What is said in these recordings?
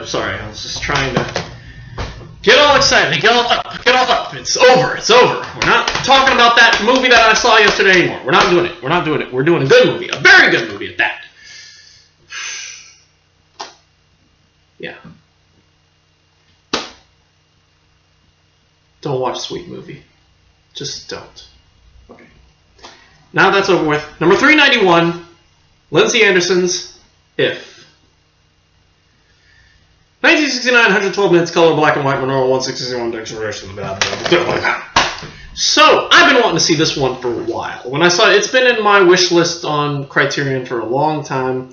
Sorry, I was just trying to get all excited, get all up. It's over. We're not talking about that movie that I saw yesterday anymore. We're not doing it. We're doing a good movie, a very good movie at that. Yeah. Don't watch Sweet Movie. Just don't. Okay. Now that's over with. Number 391, Lindsay Anderson's If. 1969, 112 minutes, color, black and white, Monroe, 161 declaration. So, I've been wanting to see this one for a while. When I saw it, it's been in my wish list on Criterion for a long time,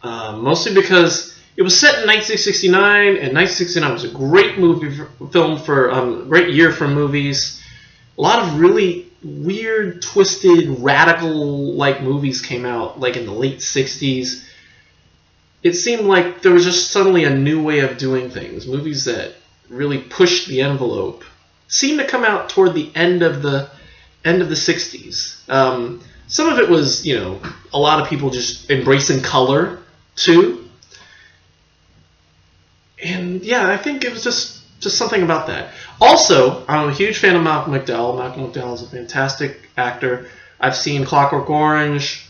mostly because it was set in 1969, and 1969 was a great great year for movies. A lot of really weird, twisted, radical-like movies came out, like in the late 60s. It seemed like there was just suddenly a new way of doing things. Movies that really pushed the envelope seemed to come out toward the end of the 60s. Some of it was, a lot of people just embracing color too. And yeah, I think it was just something about that. Also, I'm a huge fan of Malcolm McDowell. Malcolm McDowell is a fantastic actor. I've seen Clockwork Orange.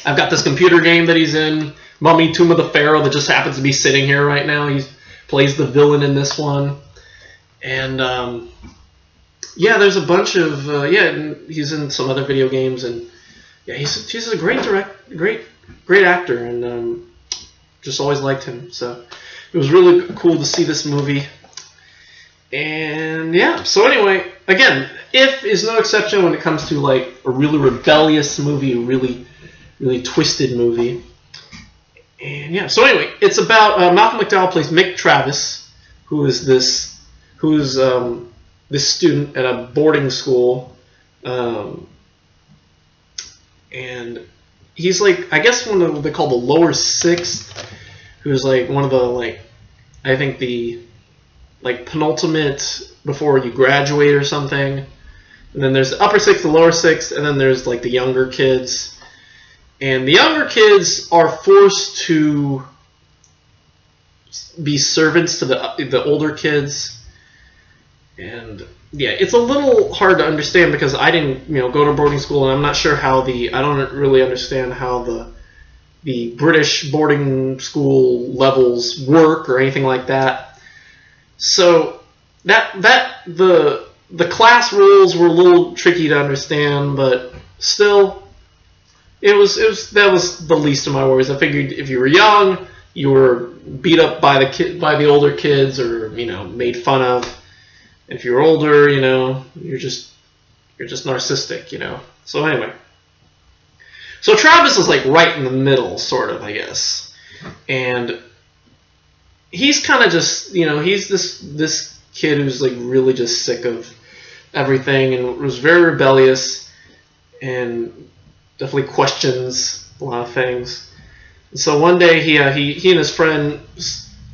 I've got this computer game that he's in, Mummy, Tomb of the Pharaoh, that just happens to be sitting here right now. He plays the villain in this one. And, there's a bunch of, and he's in some other video games. And, yeah, he's a great actor, and just always liked him. So it was really cool to see this movie. And, yeah, so anyway, again, If is no exception when it comes to, like, a really rebellious movie, a really twisted movie. And yeah, so anyway, it's about Malcolm McDowell plays Mick Travis, who's this student at a boarding school, and he's like, I guess one of what they call the lower sixth, who's like one of the I think the penultimate before you graduate or something, and then there's the upper sixth, the lower sixth, and then there's like the younger kids. And the younger kids are forced to be servants to the older kids. And yeah, it's a little hard to understand because I didn't, go to boarding school, and I'm not sure I don't really understand how the British boarding school levels work or anything like that. So the class rules were a little tricky to understand, but still, that was the least of my worries. I figured if you were young, you were beat up by the older kids, or made fun of. And if you're older, you're just narcissistic, So anyway, so Travis is like right in the middle, sort of, I guess, and he's kind of just he's this kid who's like really just sick of everything and was very rebellious and definitely questions a lot of things. And so one day he and his friend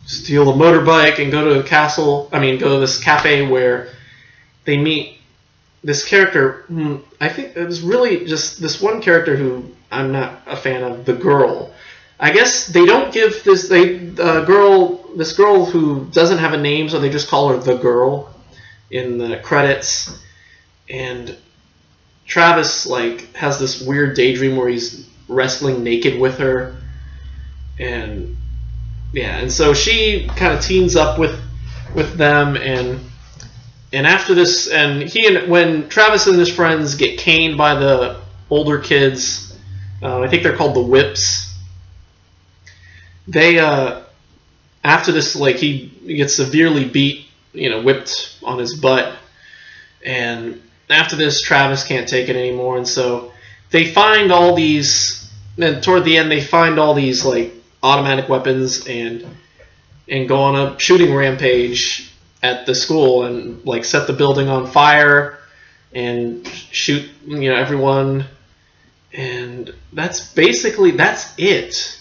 steal a motorbike and go to this cafe where they meet this character. I think it was really just this one character who I'm not a fan of, the girl. I guess they don't give this girl who doesn't have a name, so they just call her the girl in the credits. And Travis has this weird daydream where he's wrestling naked with her, and so she kind of teams up with them, and after this, when Travis and his friends get caned by the older kids, I think they're called the Whips. They after this, he gets severely beat, whipped on his butt, and after this, Travis can't take it anymore, and so they find all these. And toward the end, they find all these automatic weapons and go on a shooting rampage at the school and set the building on fire and shoot everyone. And that's it.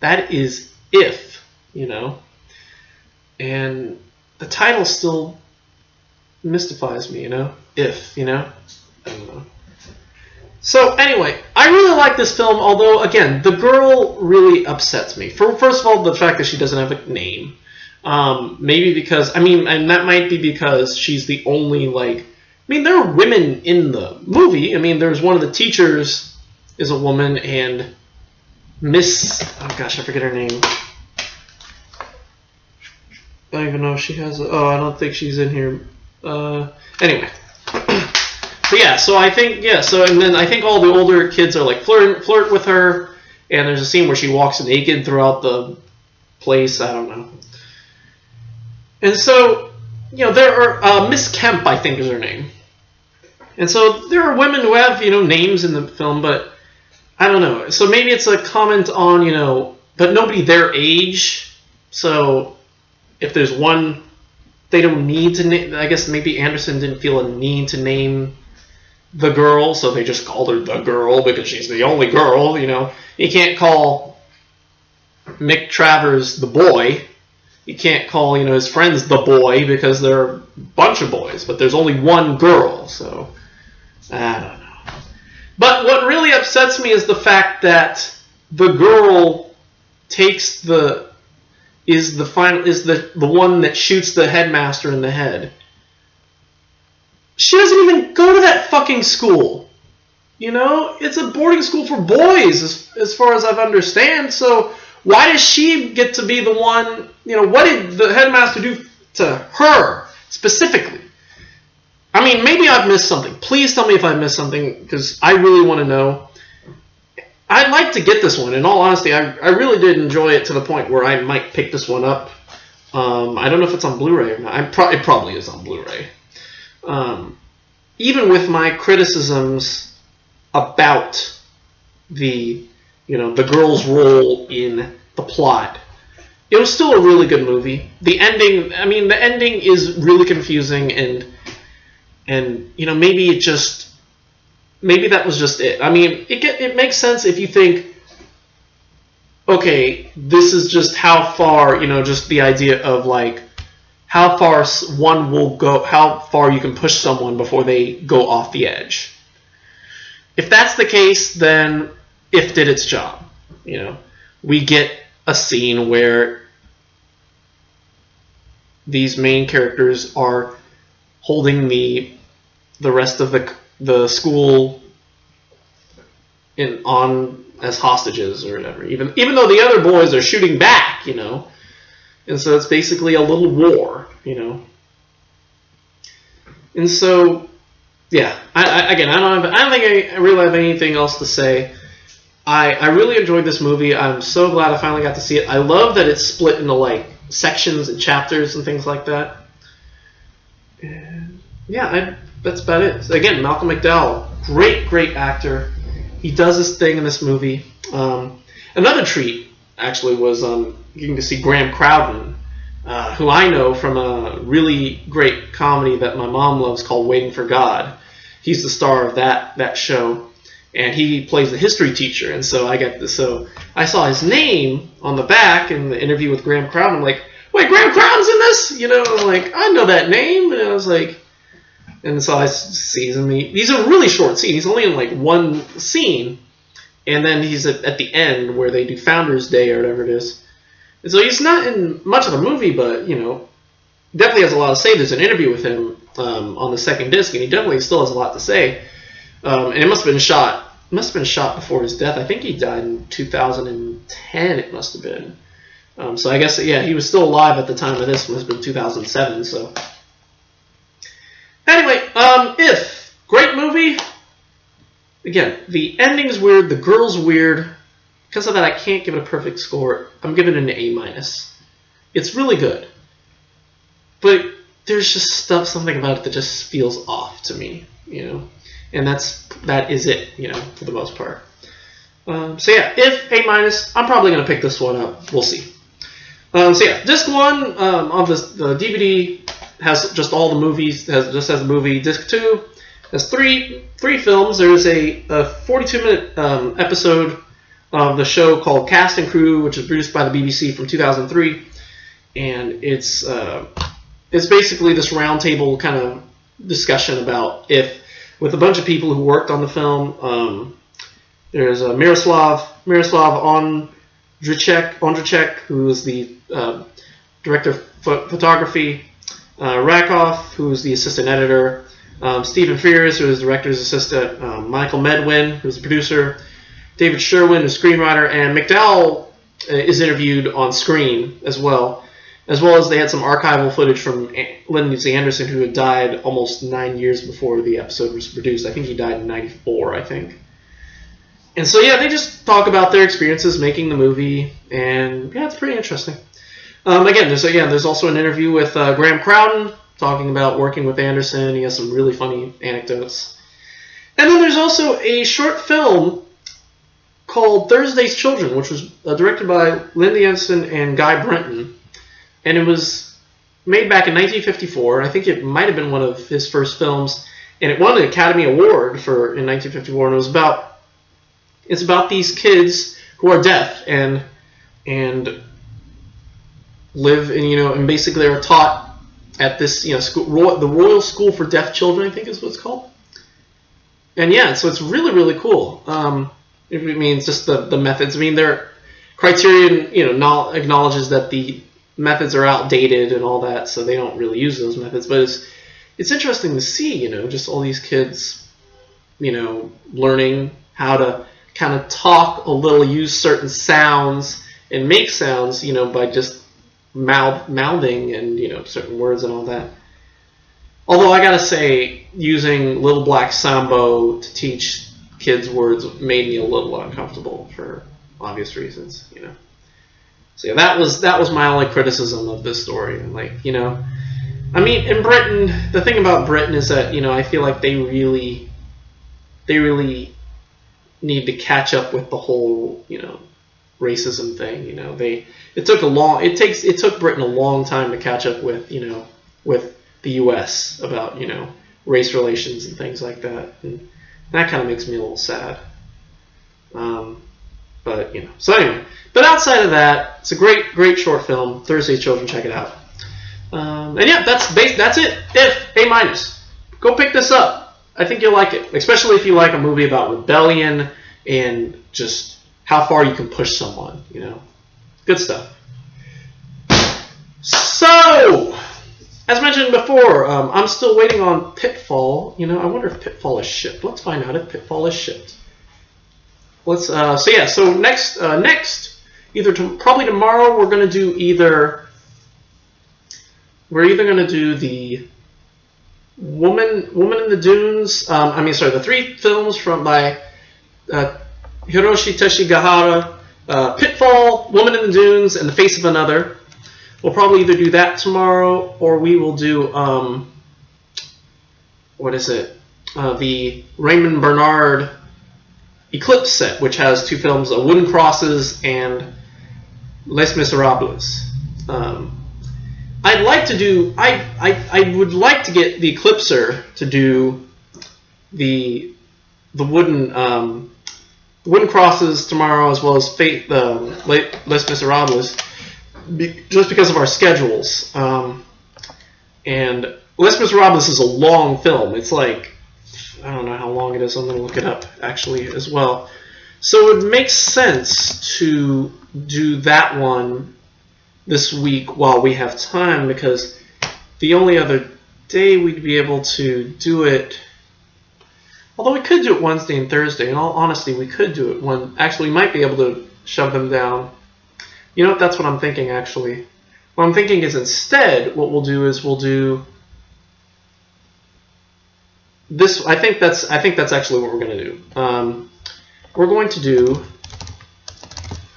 That is If, and the title still mystifies me, If, I don't know. So anyway, I really like this film, although, again, the girl really upsets me. First of all, the fact that she doesn't have a name. Maybe because, and that might be because she's the only, there are women in the movie. There's one of the teachers is a woman, and Miss, oh gosh, I forget her name. I don't even know if she has I don't think she's in here. Anyway. But yeah, so I think, and then I think all the older kids are flirt with her, and there's a scene where she walks naked throughout the place, I don't know. And so, there are, Miss Kemp, I think is her name. And so there are women who have, names in the film, but I don't know. So maybe it's a comment on, but nobody their age, so if there's one, they don't need to name, I guess maybe Anderson didn't feel a need to name the girl, so they just called her the girl because she's the only girl, You can't call Mick Travers the boy. You can't call, his friends the boy because they're a bunch of boys, but there's only one girl, so I don't know. But what really upsets me is the fact that the girl takes the one that shoots the headmaster in the head. She doesn't even go to that fucking school. It's a boarding school for boys, as far as I've understand. So why does she get to be the one? What did the headmaster do to her specifically? Maybe I've missed something. Please tell me if I missed something, because I really want to know. I'd like to get this one. In all honesty, I really did enjoy it to the point where I might pick this one up. I don't know if it's on Blu-ray or not. It probably is on Blu-ray. Even with my criticisms about the girl's role in the plot, it was still a really good movie. The ending is really confusing, and maybe that was just it. It makes sense if you think, okay, this is just how far, just the idea of how far one will go, how far you can push someone before they go off the edge. If that's the case, then If did its job. We get a scene where these main characters are holding the rest of the school on as hostages or whatever. Even though the other boys are shooting back, And so it's basically a little war, And so, yeah. I don't think I really have anything else to say. I really enjoyed this movie. I'm so glad I finally got to see it. I love that it's split into sections and chapters and things like that. And yeah, that's about it. So again, Malcolm McDowell, great actor. He does his thing in this movie. Another treat actually was getting to see Graham Crowden, who I know from a really great comedy that my mom loves called Waiting for God. He's the star of that show, and he plays the history teacher. And so I saw his name on the back in the interview with Graham Crowden. I'm like, wait, Graham Crowden's in this? I know that name. And I was like, and so I see him. He's a really short scene. He's only in one scene, and then he's at the end where they do Founders Day or whatever it is. And so he's not in much of the movie, but definitely has a lot to say. There's an interview with him on the second disc, and he definitely still has a lot to say. And it must have been shot before his death. I think he died in 2010. It must have been. So I guess he was still alive at the time of this. It must have been 2007. So anyway, If great movie. Again, the ending's weird. The girl's weird. Because of that, I can't give it a perfect score. I'm giving it an A-. It's really good. But there's just something about it that just feels off to me, And that is it, for the most part. So yeah, If A-, I'm probably going to pick this one up. We'll see. So yeah, disc 1 of the DVD has just all the movies. Has the movie. Disc 2 has three films. There's a 42-minute episode of the show called Cast and Crew, which is produced by the BBC from 2003, and it's basically this roundtable kind of discussion about If. with a bunch of people who worked on the film. There's Miroslav Ondřiček, who is the director of photography. Rakov, who is the assistant editor. Stephen Frears, who is the director's assistant. Michael Medwin, who is the producer. David Sherwin, the screenwriter. And McDowell is interviewed on screen as well. As they had some archival footage from Lindsay Anderson, who had died almost 9 years before the episode was produced. I think he died in '94, I think. And so, yeah, they just talk about their experiences making the movie, and yeah, it's pretty interesting. There's also an interview with Graham Crowden, talking about working with Anderson. He has some really funny anecdotes. And then there's also a short film called Thursday's Children, which was directed by Lindsay Anderson and Guy Brenton. And it was made back in 1954. I think it might have been one of his first films. And it won an Academy Award in 1954. And it's about these kids who are deaf and live in, and basically are taught at this, school, the Royal School for Deaf Children, I think is what it's called. And yeah, so it's really, really cool. It means just the methods. I mean, Criterion, acknowledges that the methods are outdated and all that, so they don't really use those methods. But it's interesting to see, just all these kids, learning how to kind of talk a little, use certain sounds and make sounds, by just mouthing and, certain words and all that. Although I gotta say, using Little Black Sambo to teach kids words made me a little uncomfortable for obvious reasons, So yeah, that was my only criticism of this story. Like, I mean, in Britain, the thing about Britain is that, I feel like they really need to catch up with the whole, racism thing. It took Britain a long time to catch up with, with the U.S. about, race relations and things like that. And that kind of makes me a little sad. But so anyway. But outside of that, it's a great short film. Thursday's Children, check it out. And yeah, that's it. A-. Go pick this up. I think you'll like it, especially if you like a movie about rebellion and just how far you can push someone. Good stuff. So, as mentioned before, I'm still waiting on Pitfall. I wonder if Pitfall is shipped. Let's find out if Pitfall is shipped. So next, probably tomorrow, we're either going to do the Woman in the Dunes. The 3 films by Hiroshi Teshigahara, Pitfall, Woman in the Dunes, and The Face of Another. We'll probably either do that tomorrow, or we will do the Raymond Bernard Eclipse set, which has 2 films, Wooden Crosses and Les Miserables. I would like to get the Eclipser to do the Wooden Crosses tomorrow, as well as Les Miserables, just because of our schedules. And Les Miserables is a long film. It's like, I don't know how long it is. I'm going to look it up actually as well. So it makes sense to do that one this week while we have time, because the only other day we'd be able to do it, although we could do it Wednesday and Thursday. In all honesty, we could do it actually, we might be able to shove them down. That's what I'm thinking actually. What I'm thinking is instead what we'll do this. I think that's actually what we're going to do. We're going to do.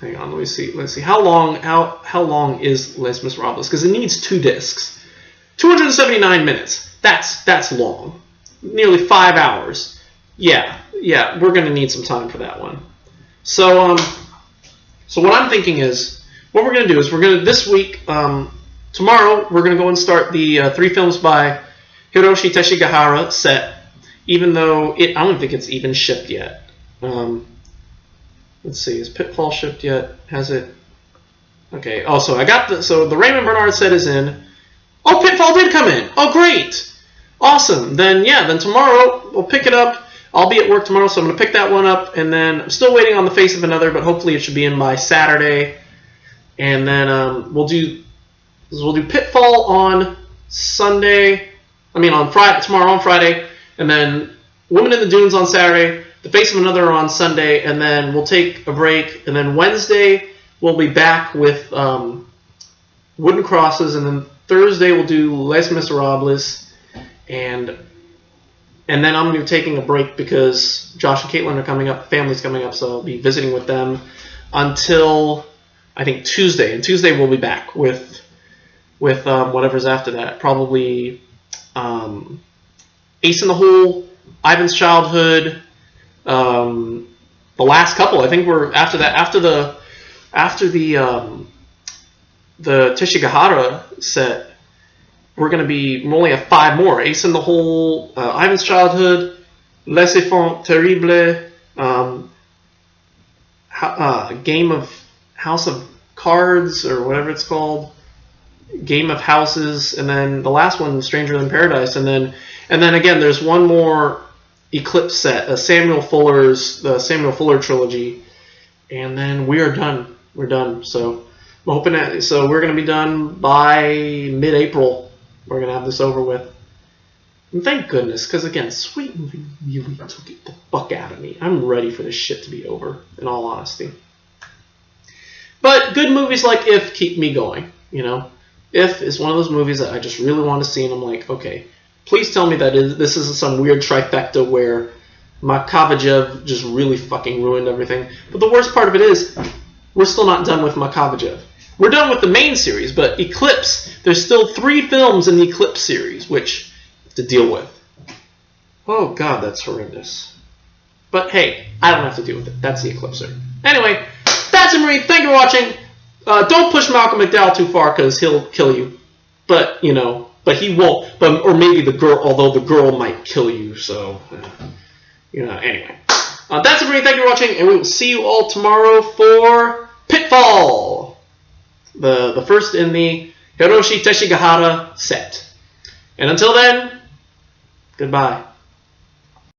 Hang on, let me see. How long is Les Miserables? Because it needs 2 discs. 279 minutes. That's long. Nearly 5 hours. Yeah. We're going to need some time for that one. So what I'm thinking is, what we're going to do is this week, tomorrow, we're going to go and start the 3 films by Hiroshi Teshigahara set, even though I don't think it's even shipped yet. Let's see, is Pitfall shipped yet? Has it? Okay. So the Raymond Bernard set is in. Oh, Pitfall did come in. Oh, great. Awesome. Then yeah, then tomorrow we'll pick it up. I'll be at work tomorrow, so I'm going to pick that one up, and then I'm still waiting on The Face of Another, but hopefully it should be in by Saturday. And then we'll do Pitfall on Sunday. I mean on Friday, tomorrow on Friday, and then Woman in the Dunes on Saturday, The Face of Another on Sunday, and then we'll take a break, and then Wednesday we'll be back with Wooden Crosses, and then Thursday we'll do Les Miserables, and then I'm going to be taking a break because Josh and Caitlin are coming up, family's coming up, so I'll be visiting with them until I think Tuesday. And Tuesday we'll be back with whatever's after that. Probably Ace in the Hole, Ivan's Childhood, the last couple. I think we're after that. After the Teshigahara set, we're going to we only have 5 more. Ace in the Hole, Ivan's Childhood, Les Enfants Terribles, Game of House of Cards, or whatever it's called, Game of Houses, and then the last one, Stranger Than Paradise, and then again, there's one more Eclipse set, the Samuel Fuller trilogy, and then we are done. We're done. So I'm hoping that. So we're going to be done by mid-April. We're going to have this over with. And thank goodness, because again, Sweet Movie really took it the fuck out of me. I'm ready for this shit to be over, in all honesty. But good movies like If keep me going, you know. If is one of those movies that I just really want to see, and I'm like, okay, please tell me that this is some weird trifecta where Makavajev just really fucking ruined everything. But the worst part of it is, we're still not done with Makavajev. We're done with the main series, but Eclipse, there's still 3 films in the Eclipse series, which I have to deal with. Oh god, that's horrendous. But hey, I don't have to deal with it. That's the Eclipser. Anyway, that's it, Marie. Thank you for watching. Don't push Malcolm McDowell too far, because he'll kill you. But, you know, but he won't. Or maybe the girl, although the girl might kill you, so, you know, anyway. That's it, Marie. Thank you for watching, and we will see you all tomorrow for Pitfall! The first in the Hiroshi Teshigahara set. And until then, goodbye.